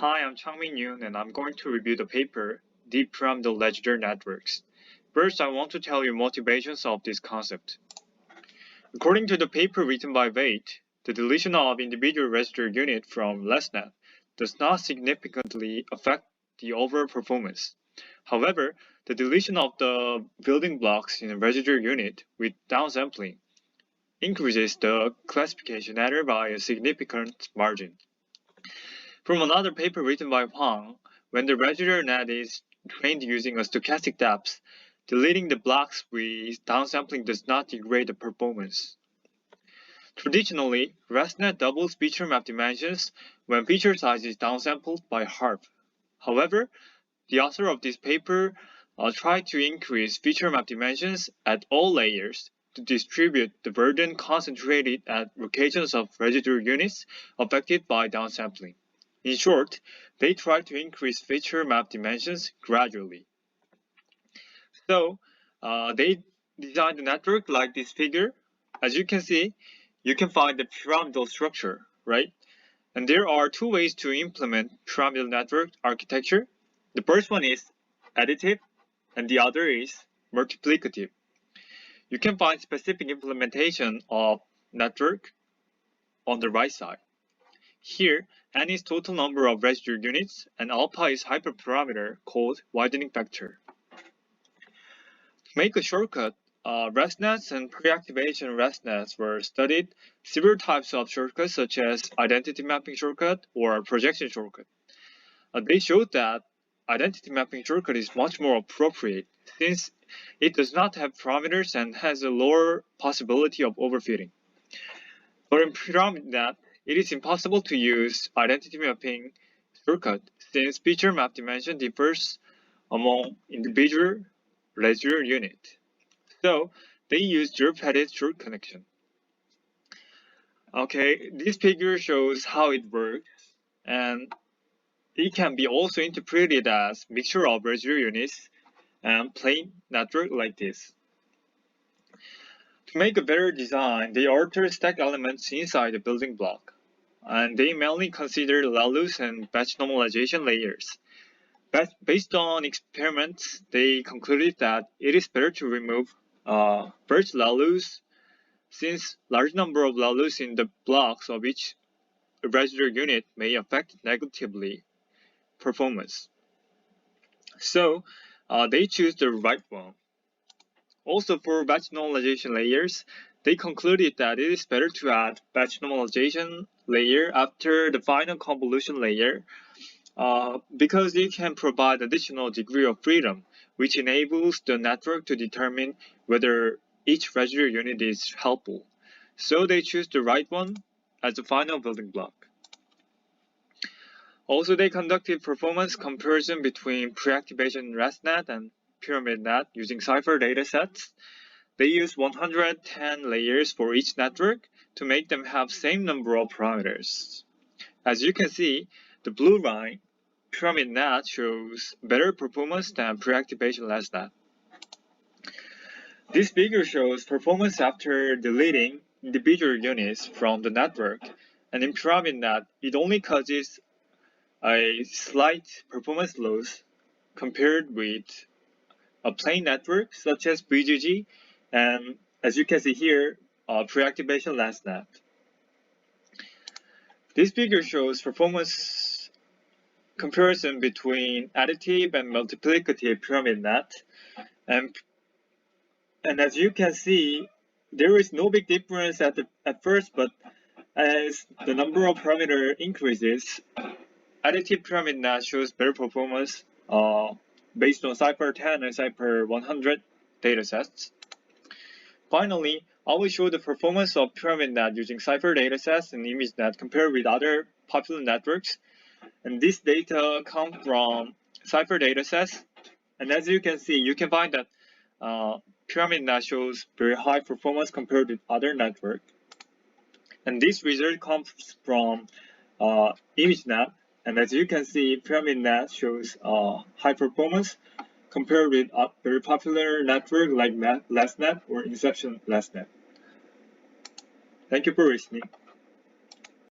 Hi, I'm Yoon, and I'm going to review the paper, Deep Pyramidal Residual Networks. First, I want to tell you motivations of this concept. According to the paper written by Veit, the deletion of individual residual unit from LessNet does not significantly affect the overall performance. However, the deletion of the building blocks in a residual unit with downsampling increases the classification error by a significant margin. From another paper written by Huang, when the residual net is trained using a stochastic depth, deleting the blocks with downsampling does not degrade the performance. Traditionally, ResNet doubles feature map dimensions when feature size is downsampled by half. However, the author of this paper tried to increase feature map dimensions at all layers to distribute the burden concentrated at locations of residual units affected by downsampling. In short, they tried to increase feature map dimensions gradually. So, they designed the network like this figure. As you can see, you can find the pyramidal structure, right? And there are two ways to implement pyramidal network architecture. The first one is additive, and the other is multiplicative. You can find specific implementation of network on the right side. Here, n is total number of residual units, and alpha is hyperparameter called widening factor. To make a shortcut, ResNets and pre-activation ResNets were studied several types of shortcuts such as identity mapping shortcut or projection shortcut. They showed that identity mapping shortcut is much more appropriate since it does not have parameters and has a lower possibility of overfitting. But in Pyramidal, it is impossible to use identity mapping shortcut since feature map dimension differs among individual residual unit. So they use zero-padded short connection. Okay, this figure shows how it works, and it can be also interpreted as mixture of residual units and plain network like this. To make a better design, they alter stack elements inside the building block, and they mainly consider values and batch normalization layers. Based on experiments, they concluded that it is better to remove burst values since large number of values in the blocks of each residual unit may affect negatively performance. So they choose the right one. Also for batch normalization layers, they concluded that it is better to add batch normalization layer after the final convolution layer because it can provide additional degree of freedom, which enables the network to determine whether each residual unit is helpful. So they choose the right one as the final building block. Also, they conducted performance comparison between pre-activation ResNet and PyramidNet using Cypher datasets. They used 110 layers for each network to make them have same number of parameters. As you can see, the blue line, PyramidNet, shows better performance than pre-activation ResNet. This figure shows performance after deleting individual units from the network, and in PyramidNet, it only causes a slight performance loss compared with a plain network such as BGG, and as you can see here, pre-activation ResNet. This figure shows performance comparison between additive and multiplicative PyramidNet, and as you can see, there is no big difference at first, but as the number of parameters increases, additive PyramidNet shows better performance based on Cypher 10 and Cypher 100 datasets. Finally, I will show the performance of PyramidNet using Cypher datasets and ImageNet compared with other popular networks. And this data come from Cypher datasets. And as you can see, you can find that PyramidNet shows very high performance compared with other networks. And this result comes from ImageNet. And as you can see, PyramidNet shows high performance compared with a very popular network like LessNet or Inception LessNet. Thank you for listening.